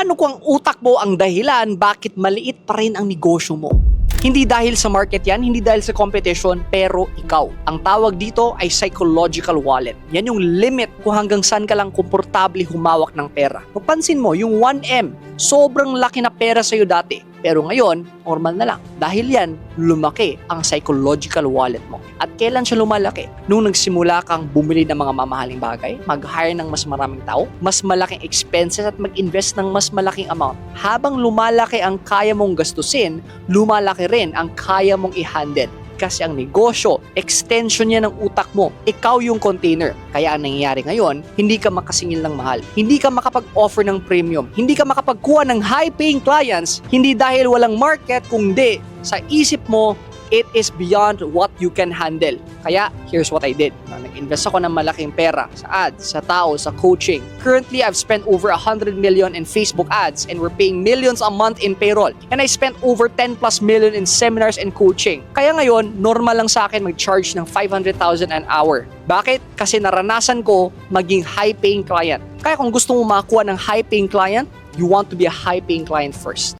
Paano kung ang utak mo ang dahilan bakit maliit pa rin ang negosyo mo? Hindi dahil sa market yan, hindi dahil sa competition, pero ikaw. Ang tawag dito ay psychological wallet. Yan yung limit kung hanggang saan ka lang komportable humawak ng pera. Mapansin mo, yung 1M, sobrang laki na pera sa'yo dati. Pero ngayon, normal na lang. Dahil yan, lumaki ang psychological wallet mo. At kailan siya lumalaki? Nung nagsimula kang bumili ng mga mamahaling bagay, mag-hire ng mas maraming tao, mas malaking expenses at mag-invest ng mas malaking amount. Habang lumalaki ang kaya mong gastusin, lumalaki rin ang kaya mong i-handle. Kasi ang negosyo, extension niya ng utak mo. Ikaw yung container. Kaya ang nangyayari ngayon, hindi ka makasingil ng mahal. Hindi ka makapag-offer ng premium. Hindi ka makapagkuha ng high-paying clients. Hindi dahil walang market, kundi sa isip mo, it is beyond what you can handle. Kaya, here's what I did. Nag-invest ako ng malaking pera sa ads, sa tao, sa coaching. Currently, I've spent over 100 million in Facebook ads and we're paying millions a month in payroll. And I spent over 10 plus million in seminars and coaching. Kaya ngayon, normal lang sa akin mag-charge ng 500,000 an hour. Bakit? Kasi naranasan ko maging high-paying client. Kaya kung gusto mo makakuha ng high-paying client, you want to be a high-paying client first.